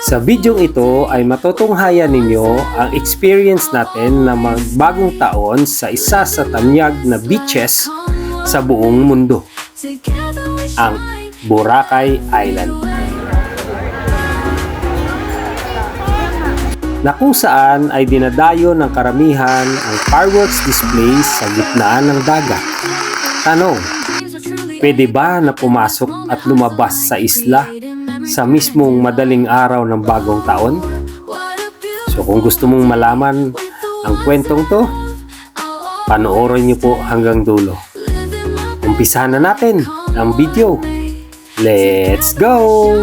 Sa video ito ay matutunghayan ninyo ang experience natin na magbagong taon sa isa sa tanyag na beaches sa buong mundo, ang Boracay Island, na kung saan ay dinadayo ng karamihan ang fireworks displays sa gitna ng dagat. Tanong, pwede ba na pumasok at lumabas sa isla sa mismong madaling araw ng bagong taon? So kung gusto mong malaman ang kwentong to, panoorin niyo po hanggang dulo. Umpisahan na natin ang video. Let's go!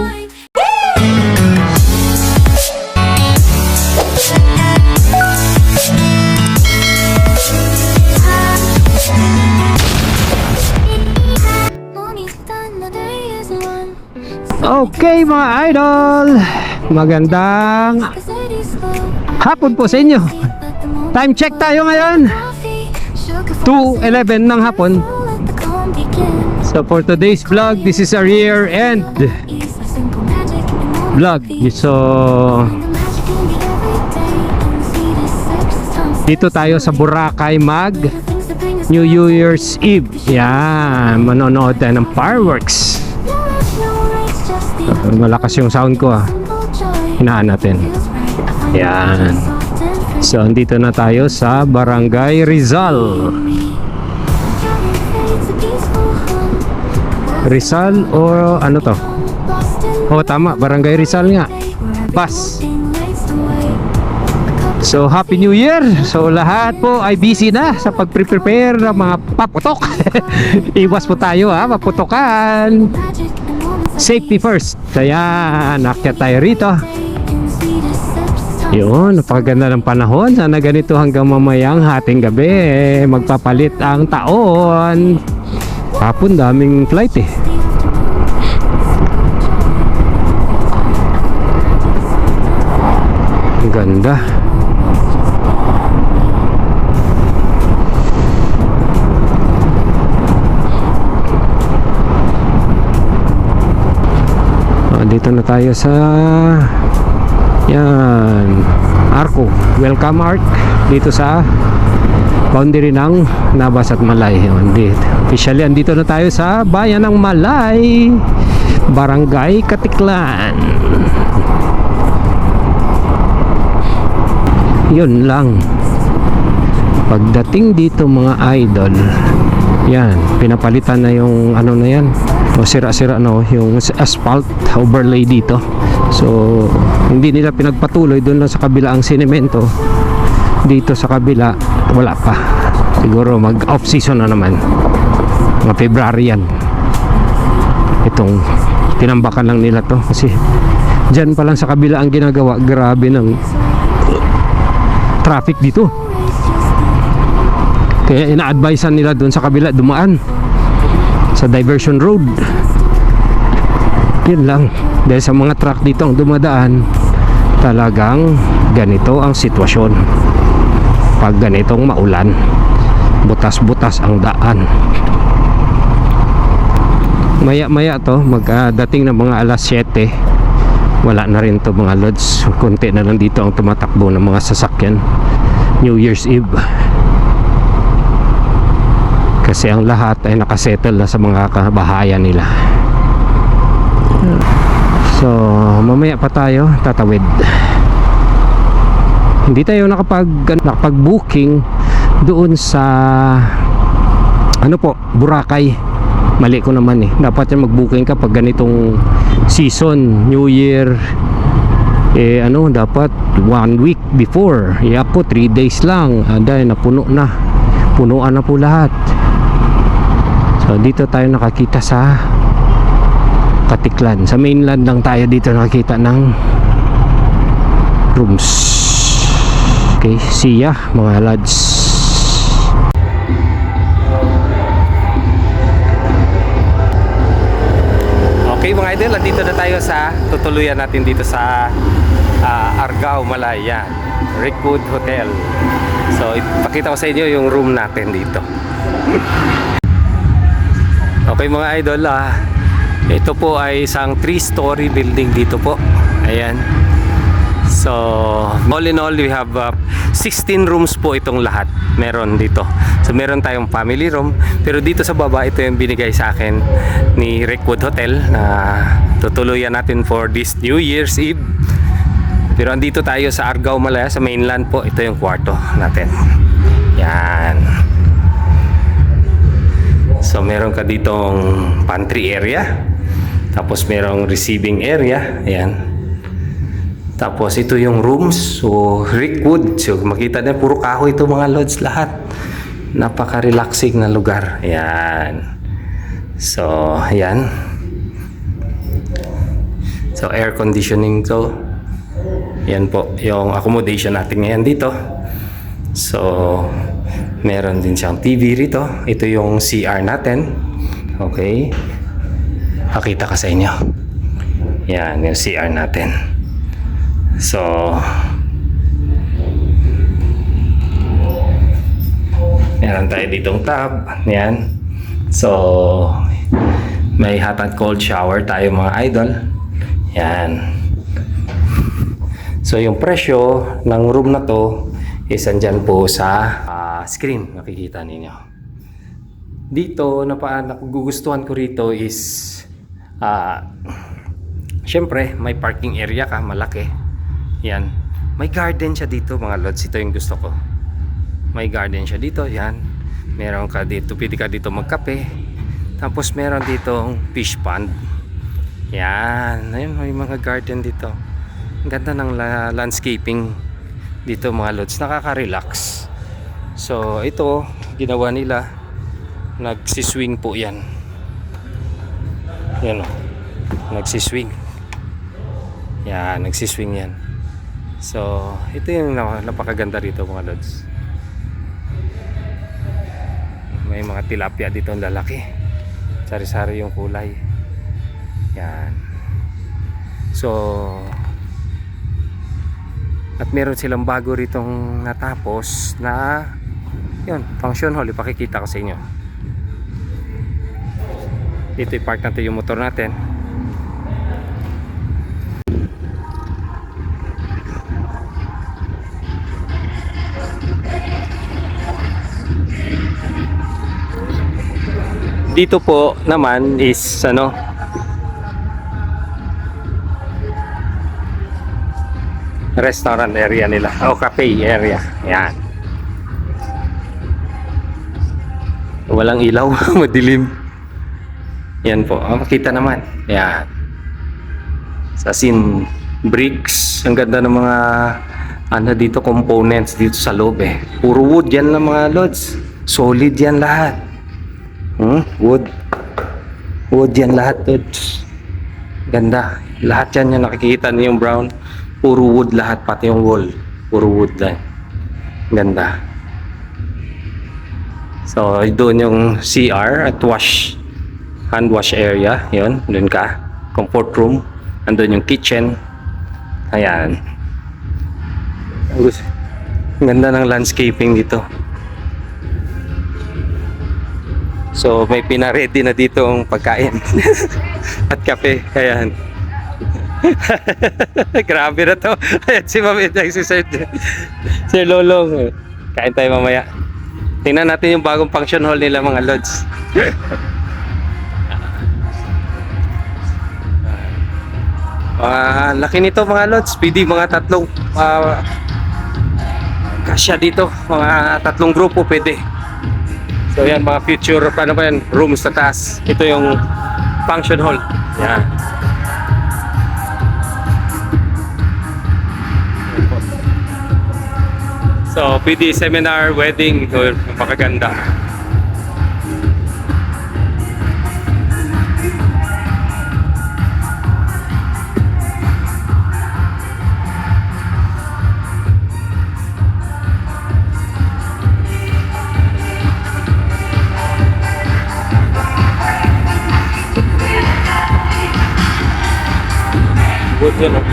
Okay mga idol, magandang hapon po sa inyo. Time check tayo ngayon, 2:11 ng hapon. So for today's vlog, this is our year-end vlog. So dito tayo sa Boracay mag New Year's Eve. Yan, manonood tayo ng fireworks. Malakas yung sound ko hinaan natin. Yan. So andito na tayo sa Barangay Rizal. Rizal o ano to? Oh tama, Barangay Rizal nga. Bus. So Happy New Year. So lahat po ay busy na sa pag-prepare ng mga paputok. Iwas po tayo maputokan. Safety first. Kaya naakyat tayo rito. Yun, napakaganda ng panahon. Sana ganito hanggang mamayang hating gabi. Magpapalit ang taon. Hapon daming flight Ang ganda. Dito na tayo sa yan Arco, welcome arc dito sa boundary ng Navas at Malay. Officially andito na tayo sa bayan ng Malay, Barangay Katiklan. Yun lang. Pagdating dito mga idol, yan, pinapalitan na yung ano na yan, o sira-sira yung asphalt overlay dito. So hindi nila pinagpatuloy doon lang sa kabila ang sinemento. Dito sa kabila wala pa. Siguro mag off season na naman, mga February yan. Itong tinambakan lang nila to kasi dyan pa lang sa kabila ang ginagawa. Grabe ng traffic dito, kaya ina-advisean nila doon sa kabila dumaan sa diversion road. Yun lang, dahil sa mga truck dito ang dumadaan, talagang ganito ang sitwasyon pag ganitong maulan. Butas-butas ang daan. Maya-maya to, magdating ng mga alas 7, wala na rin to mga lods. Konti na lang dito ang tumatakbo ng mga sasakyan New Year's Eve, kasi ang lahat ay nakasettle na sa mga kabahayan nila. So mamaya pa tayo tatawid. Hindi tayo nakapag-booking doon sa ano po, Boracay. Mali ko naman dapat yung mag-booking ka pag ganitong season, New Year. Dapat 1 week before. Po 3 days lang dahil napuno na. Punuan na po lahat. So dito tayo nakakita sa Katiklan. Sa mainland lang tayo dito nakakita ng rooms. Okay, see ya mga lads. Okay mga idol, nandito na tayo sa tutuluyan natin dito sa Argao, Malaya, Rickwood Hotel. So ipakita ko sa inyo yung room natin dito. Okay mga idol, ito po ay isang 3-story building dito po. Ayan. So, all in all, we have 16 rooms po itong lahat. Meron dito. So, meron tayong family room. Pero dito sa baba, ito yung binigay sa akin ni Rickwood Hotel na tutuluyan natin for this New Year's Eve. Pero andito tayo sa Argao, Malaya, sa mainland po. Ito yung kwarto natin. Yan. So, meron ka ditong pantry area. Tapos, merong receiving area. Ayan. Tapos ito yung rooms. So Rickwood. So makita na puro kahoy ito mga lods lahat. Napaka-relaxing na lugar. Ayan. So ayan. So air conditioning to. Yan po yung accommodation natin ngayon dito. So meron din siyang TV rito. Ito yung CR natin. Okay. Pakita ka sa inyo. Yan yung CR natin. So meron tayo ditong tub. Yan. So may hot and cold shower tayo mga idol. Yan. So yung presyo ng room na to is andyan po sa screen. Makikita ninyo. Dito nagugustuhan ko rito is syempre may parking area ka malaki. Yan. May garden siya dito mga lods. Ito yung gusto ko. May garden siya dito. Yan. Meron ka dito. Pwede ka dito magkape. Tapos meron ditong fish pond. Yan. Ayun, may mga garden dito. Ang ganda ng landscaping dito mga lods. Nakaka-relax. So ito, ginawa nila. Nagsiswing po yan. Yan o. Nagsiswing. Yan. Nagsiswing yan. So, ito yung napakaganda rito mga lods. May mga tilapia dito ang lalaki. Sari-sari yung kulay. Yan. So, at meron silang bago ritong natapos na yun, function hall. Ipakikita ko sa inyo. Dito i-park natin yung motor natin. Dito po naman is restaurant area nila o cafe area. Yan. Walang ilaw, madilim. Yan po. Makita naman. Yan. Sa scene bricks. Ang ganda ng mga dito components dito sa loob eh. Puro wood yan lang mga lods. Solid yan lahat. Wood yan lahat dudes. Ganda. Lahat yan yung nakikita niyo yung brown. Puro wood lahat, pati yung wall. Puro wood lang. Ganda. So doon yung CR at hand wash area. Yun, doon ka. Comfort room. Andun yung kitchen. Ayan. Ang ganda ng landscaping dito. So may pinaredy na dito ang pagkain at kape. Ayan. Grabe na to. Ayan si Mami, si Sir Lolong. Kain tayo mamaya. Tingnan natin yung bagong function hall nila mga lods. Laki nito mga lods. Pwede mga tatlong kasya dito. Mga tatlong grupo pwede. So yan mga future rooms sa taas. Ito yung function hall. Yan. So pwede seminar, wedding, napakaganda. Good yan, oh.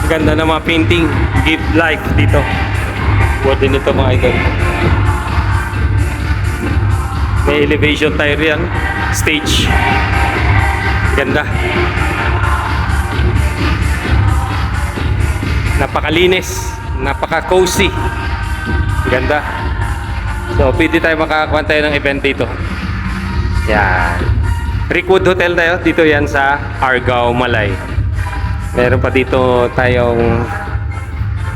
Ganda ng mga painting, give life dito. Good din ito mga idol. May elevation tayo riyan. Stage. Ganda. Napakalinis. Napaka-cozy. Ganda. So, pwede tayo makakuha tayo ng event dito. Yan. Rickwood Hotel tayo. Dito yan sa Argao, Malay. Meron pa dito tayong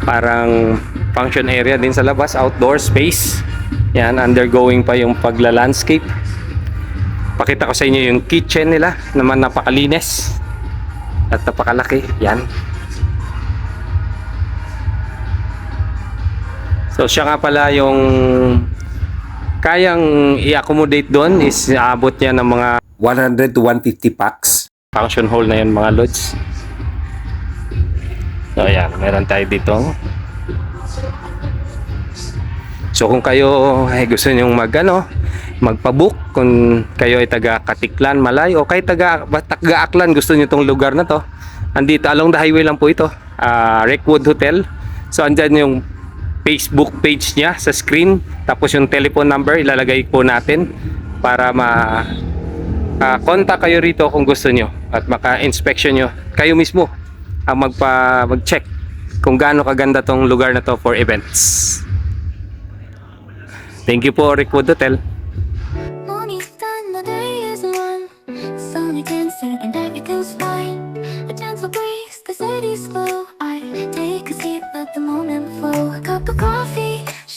parang function area din sa labas. Outdoor space. Yan. Undergoing pa yung pagla-landscape. Pakita ko sa inyo yung kitchen nila. Naman napakalinis. At napakalaki. Yan. So, siya nga pala yung kayang i-accommodate doon is aabot niya ng mga 100 to 150 packs. Function hall na yun mga lods. So ayan, meron tayo dito. So kung kayo ay gusto nyong magpabook, kung kayo ay taga Katiklan, Malay, o kayo taga Aklan, gusto nyo itong lugar na to, andito along the highway lang po ito, Rickwood Hotel. So andyan yung Facebook page niya sa screen, tapos yung telephone number ilalagay po natin para contact kayo rito kung gusto nyo at maka-inspection nyo kayo mismo ang mag-check kung gaano kaganda tong lugar na to for events. Thank you po, Rickwood Hotel.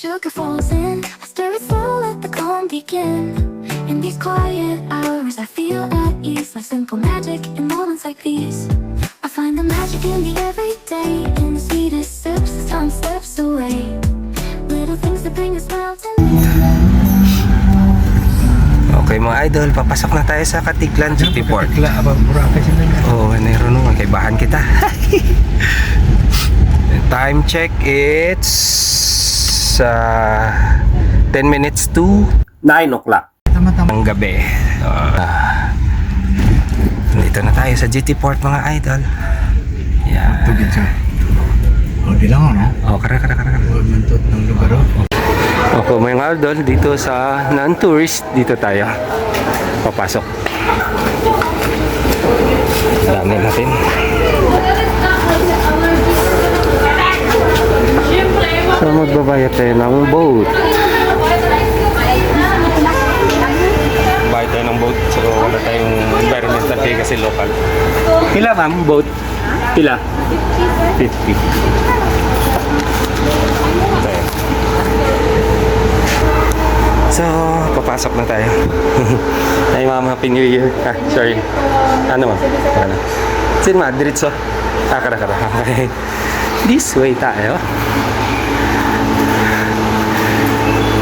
Sugar falls in, I stir it slow, let the calm begin. In these quiet hours, I feel at ease, like simple magic in moments like these. I find the magic in the everyday, in the sweetest sips as time slips away. Little things that bring a smile to me. Okay mga idol, papasok na tayo sa Katiklan City Port. Oh, meron nung kay bahan kita. Time check, it's 10 minutes to 9 o'clock ng gabi. Dito na tayo sa GT Port mga idol. Yeah. Tugid siya. O, di lang ano? Oh, kara. Mantot ng lugar o. Okay mga idol, dito sa non-tourist, dito tayo papasok. Dami natin. So magbabayad tayo ng boat. Bayad tayo ng boat. So wala tayong environmental fee kasi local. Pila ma'am? Boat? Pila? 50. Okay. So papasok na tayo. Ay ma'am, Happy New Year. Sorry. Ano ma'am? Ano? Sin ma, diretso. Kara. Okay. This way tayo.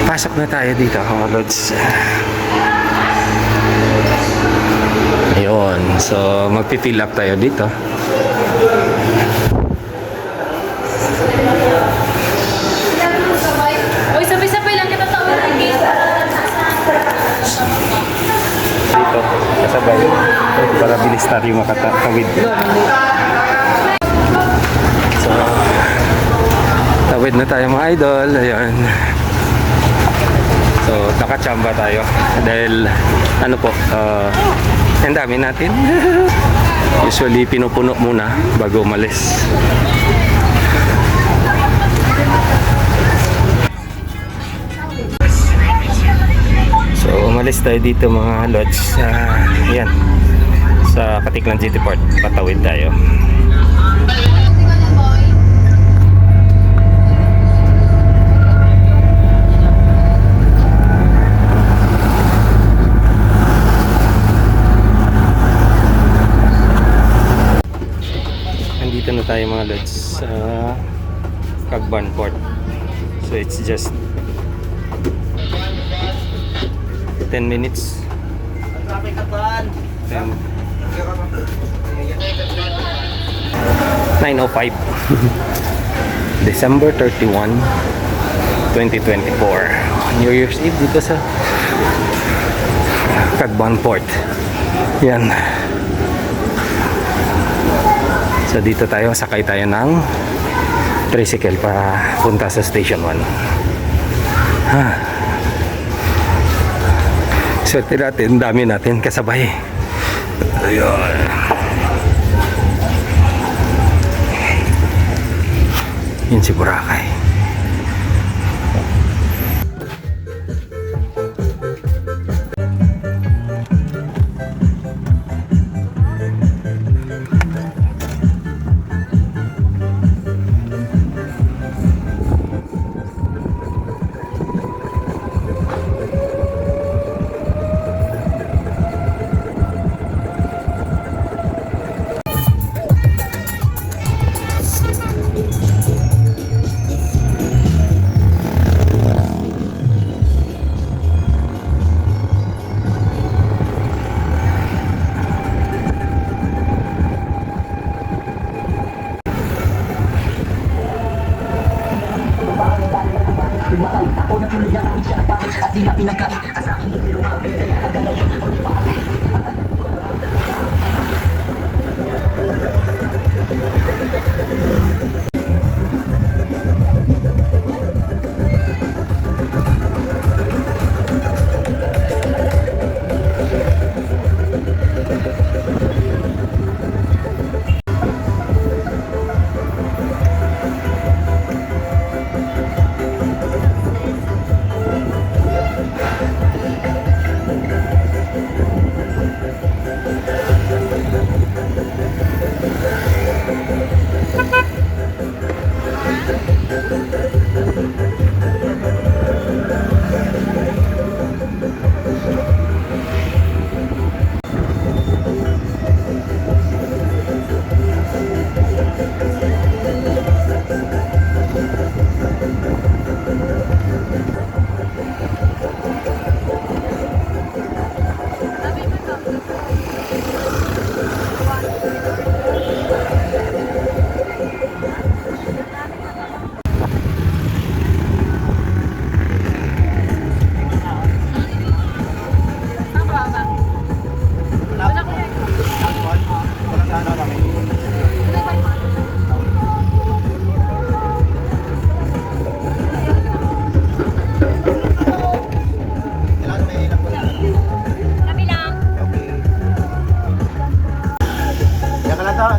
Pasok na tayo dito mga lods. Ayun. So magpifill up tayo dito. Uy, sabay-sabay lang kita taon lagi. Dito, kasabay. Para bilis tayo makatawid. So, tawid na tayo mga idol. Ayun. So, nakachamba tayo. Dahil, ang dami natin. Usually, pinupuno muna bago umalis. So, umalis tayo dito mga lods. Yan. Sa Katiklan City Port. Patawid tayo. Nandito na tayo mga lods sa Cagban Port. So, it's just 10 minutes. 9:05 December 31 2024 New Year's Eve dito sa Cagban Port. Yan. So dito tayo, sakay tayo ng tricycle para punta sa Station 1. Swerte natin, dami natin kasabay. Ayun. Yun si Boracay.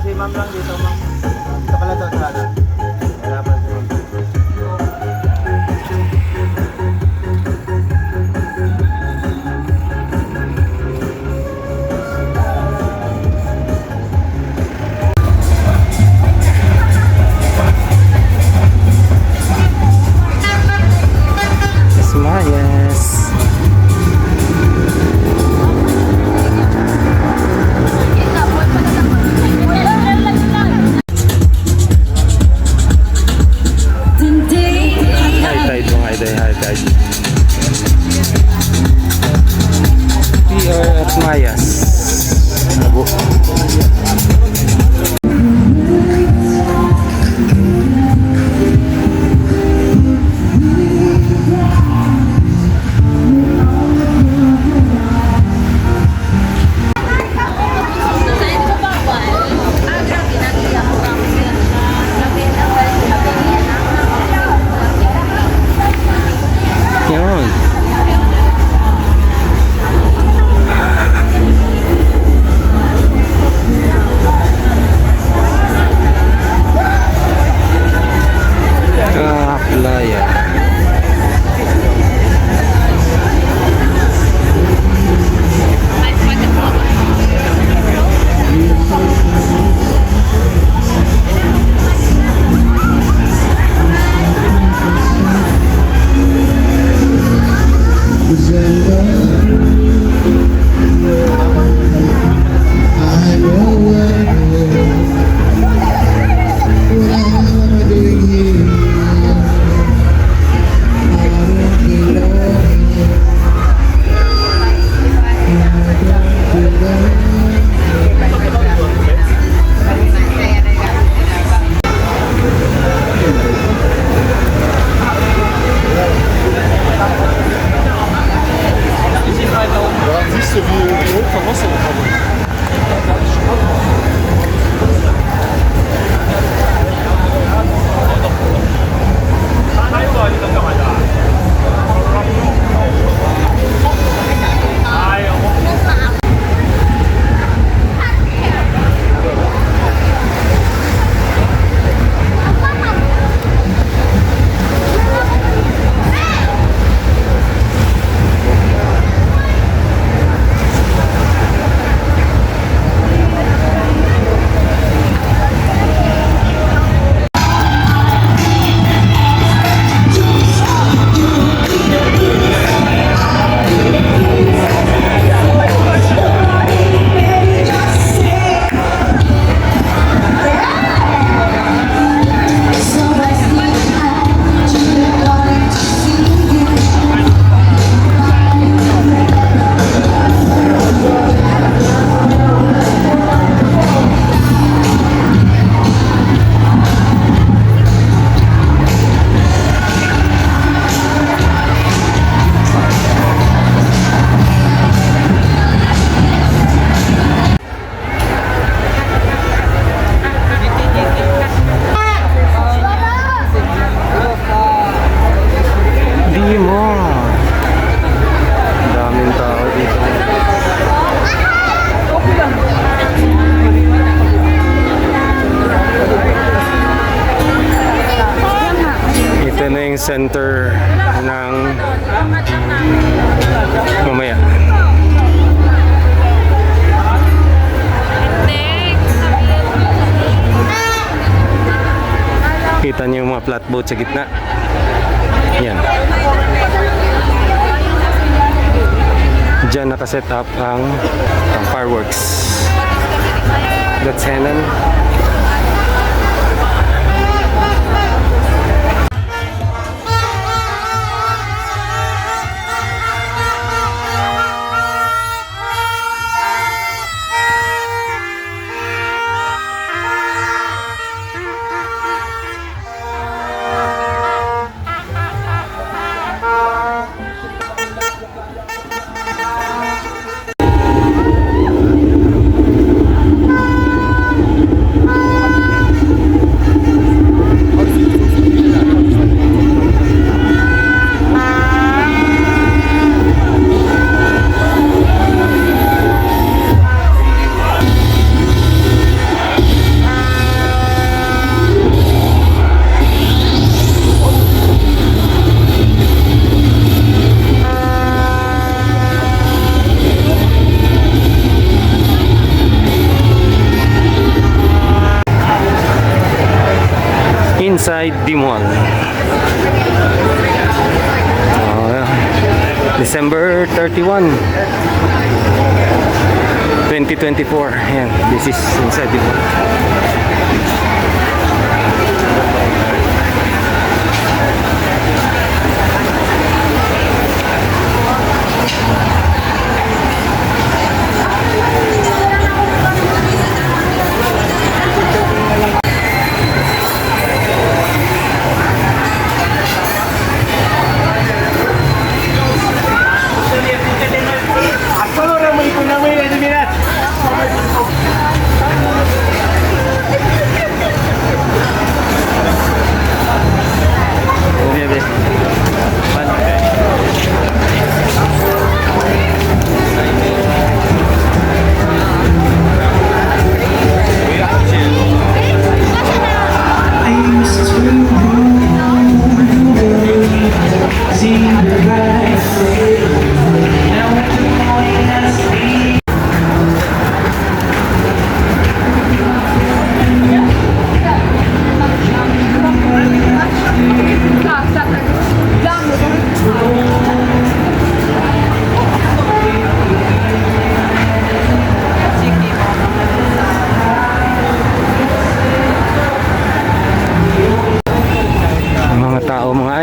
Si ma'am lang dito, ma'am. Ito pala to sa ano. Wala pa si ma'am. Smayas. High tide mga idol, high tide. We are at Mayas. Abo. Yun. Playa. Ito na yung center ng mamaya. Kita niyo yung mga flatboat sa gitna. Yan. Diyan nakaset up ang fireworks. That's Henan. Inside the mall. December 31, 2024. Ayan, this is inside the mall.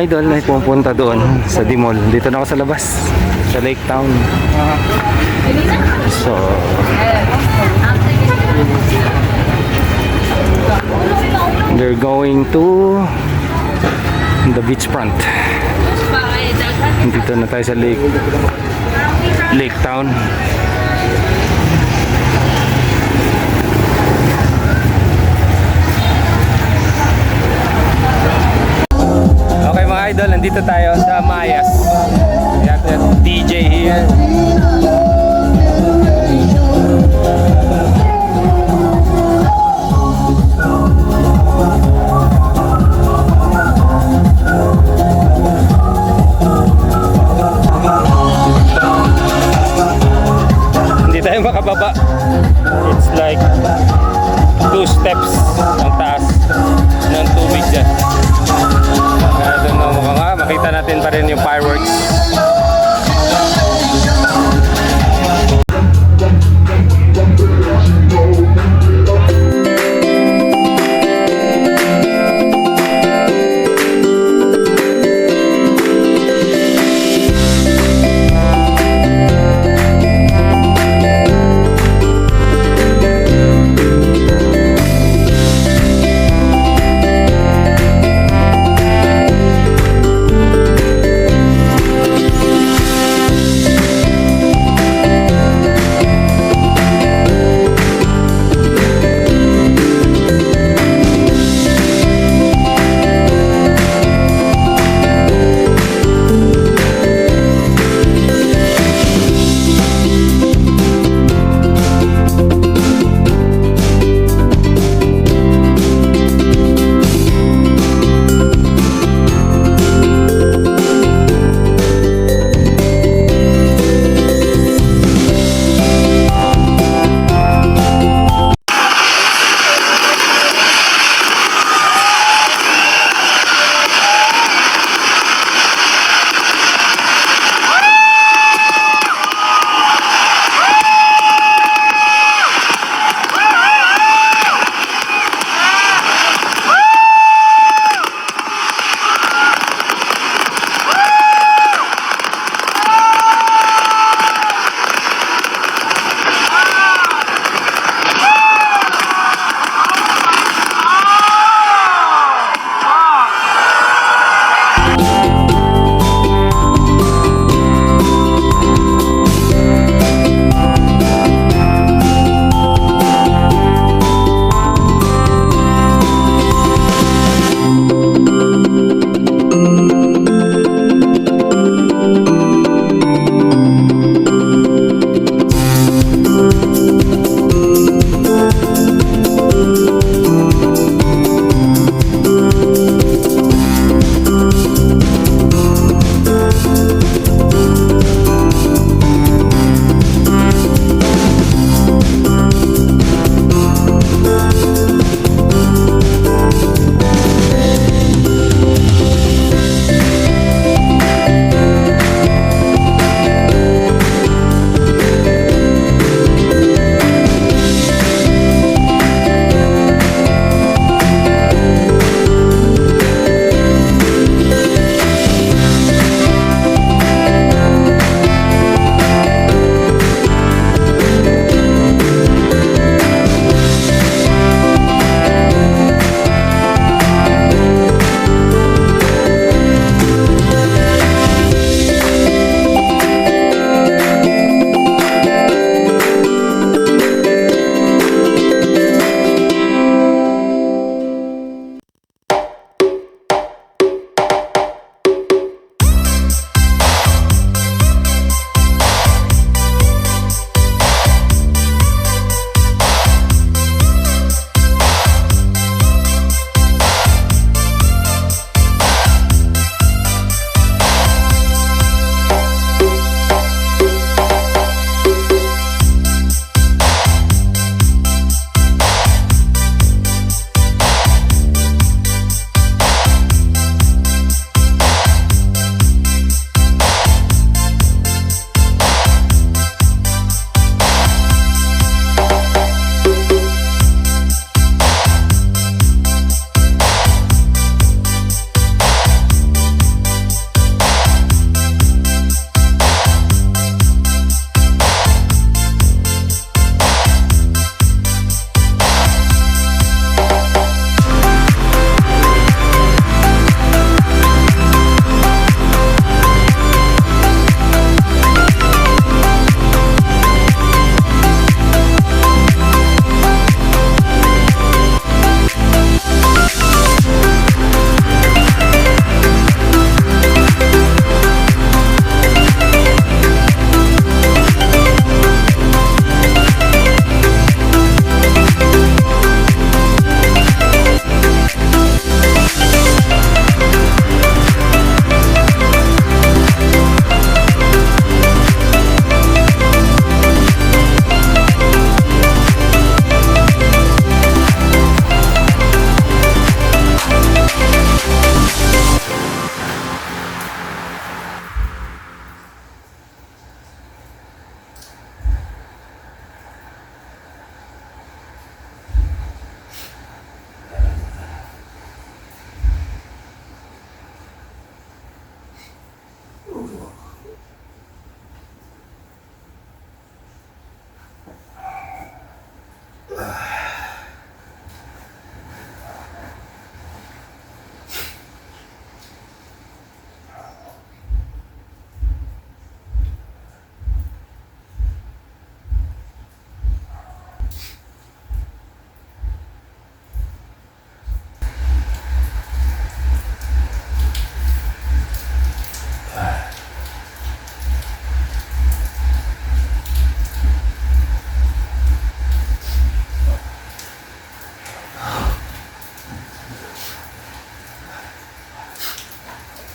Idol na pupunta doon sa Dimol. Dito na ako sa labas, sa Lake Town. So they're going to the beachfront. Dito na tayo sa Lake Town. Okay mga idol, nandito tayo sa Mayas. We have the DJ here. Hindi tayo makababa. It's like 2 steps ang taas ng tubig dyan. Doon na makita natin pa rin yung fireworks.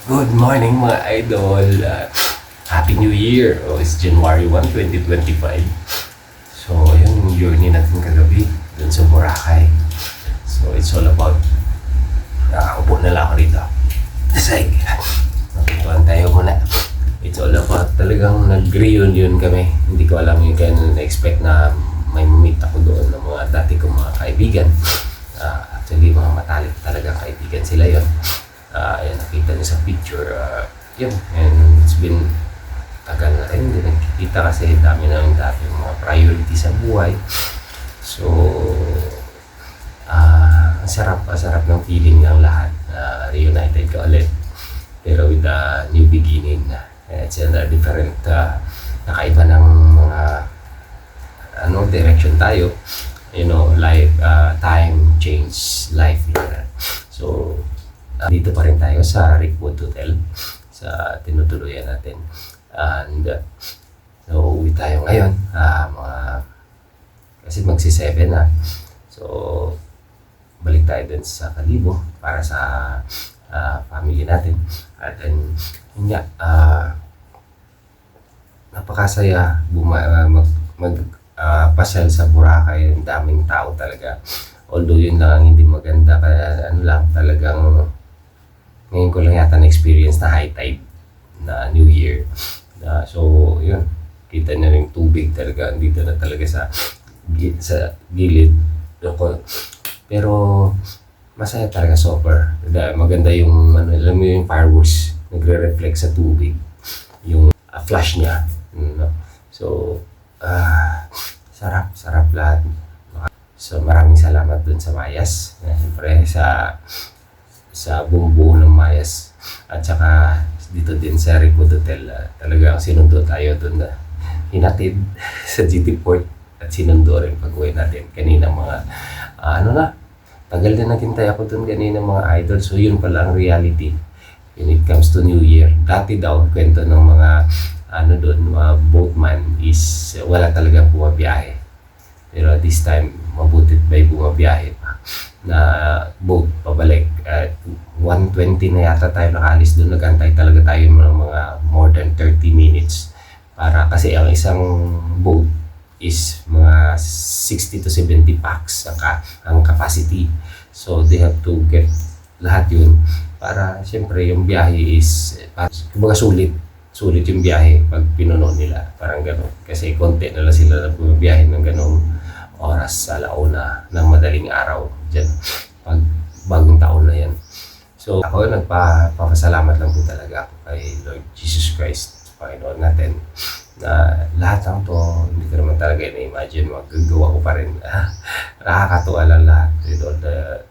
Good morning mga idol. Happy New Year. It's January 1, 2025. So, yun yung journey natin kagabi dun sa Boracay. So, it's all about upo na lang ako rito. Dasig. Magkituan tayo muna. It's all about talagang nag-reunion kami. Hindi ko alam yung kaya na-expect na may meet ako doon ng mga dati kong mga kaibigan. Actually, mga matalik talaga kaibigan sila yon. Ayan, nakita niyo sa picture. Yun, and it's been tagal na rin. Hindi nagkikita kasi dami na yung dati yung mga priority sa buhay. So, ang sarap ng feeling ng lahat. Reunited ka ulit. Pero with a new beginning. It's a different, nakaiba ng mga direction tayo. You know, life, time, change, life. So, dito pa rin tayo sa Rickwood Hotel sa tinutuluyan natin. And so, uwi tayo ngayon. Kasi magsi-7 na. So, balik tayo dun sa Kalibo para sa family natin. At then, yun nga, napakasaya pasyal sa Boracay. Ang daming tao talaga. Although yun lang ang hindi maganda. Kaya talagang ngayon ko lang yata na-experience na high tide na New Year. So, yun. Kita na rin tubig talaga. Dito na talaga sa gilid. Pero, masaya talaga super. Maganda yung, alam mo yung fireworks. Nagre-reflect sa tubig. Yung flash niya. So, sarap lahat. So, maraming salamat dun sa Mayas. Siyempre, sa buong ng Mayas at saka dito din sa Rickwood Hotel. Talagang sinundo tayo doon na hinatid sa GT Port at sinundo rin pag-uwi natin kanina mga tagal din naghintay ako doon kanina mga idol. So yun pala ang reality when it comes to New Year. Dati daw kwento ng mga mga boatman is wala talagang bumabiyahe, pero this time mabutit may bumabiyahe pa na boat pabalik. At 1:20 na yata tayo nakaalis doon. Nagantay talaga tayo ng mga more than 30 minutes para kasi ang isang boat is mga 60 to 70 packs ang capacity. So they have to get lahat yun para siyempre yung biyahe is kumbaga sulit yung biyahe pag pinuno nila, parang gano'n. Kasi konti na lang sila na bumabiyahe ng gano'ng oras sa alauna ng madaling araw dyan pag bagong taon na yan. So ako nagpapasalamat lang po talaga ako kay Lord Jesus Christ, Panginoon natin, na lahat ng to hindi ko naman talaga na-imagine magagawa ko pa rin. Nakakatuwa lang lahat with all the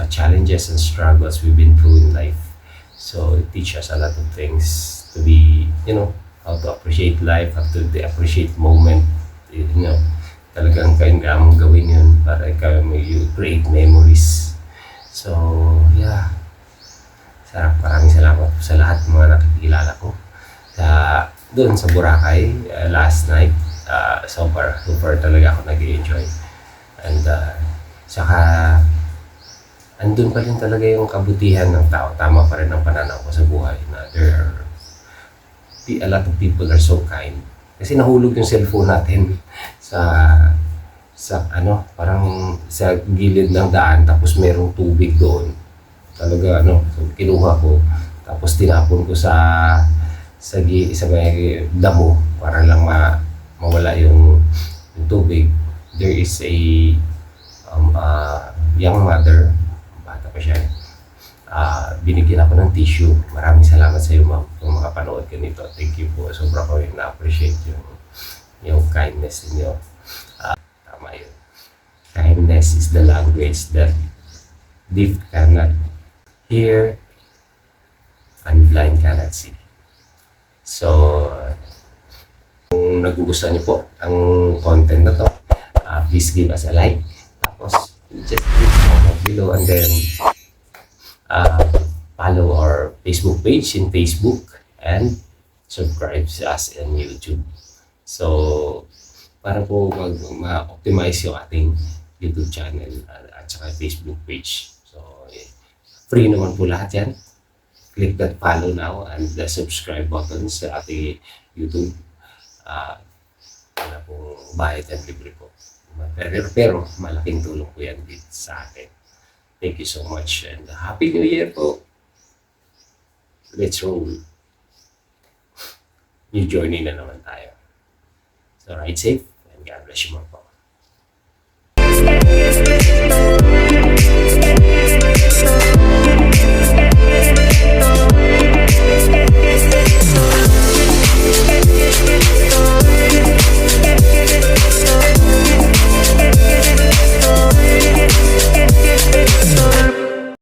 challenges and struggles we've been through in life. So it teaches us a lot of things to be, how to appreciate life, how to appreciate moment. Talagang kailangan mong gawin yun para you create memories. So, yeah. Sarap. Maraming salamat sa lahat ng mga nakikilala ko. Doon sa Boracay, last night, super talaga ako nag-enjoy. And, saka, andun pa rin talaga yung kabutihan ng tao. Tama pa rin ang pananaw ko sa buhay na a lot of people are so kind. Kasi nahulog yung cellphone natin parang sa gilid ng daan, tapos merong tubig doon. Talaga so kinuha ko, tapos tinapon ko sa may damo para lang mawala yung tubig. There is a young mother, bata pa siya. Binigyan ako ng tissue. Maraming salamat sa iyo, ma'am, kung makapanood ka nito. Thank you po. Sobra ko yung na-appreciate yung kindness niyo. Tama yun. Kindness is the language that deaf cannot hear and blind cannot see. So, kung nagugustuhan niyo po ang content na to, please give us a like. Tapos, just click the comment below and then follow our Facebook page in Facebook and subscribe to us in YouTube. So, para po ma-optimize yung ating YouTube channel at saka Facebook page. So, Free naman po lahat yan. Click that follow now and the subscribe button sa ating YouTube. Wala pong bayad at libre po. Pero malaking tulong po yan dito sa atin. Thank you so much and Happy New Year po. Let's roll. New journey na naman tayo. So ride safe and God bless you more po.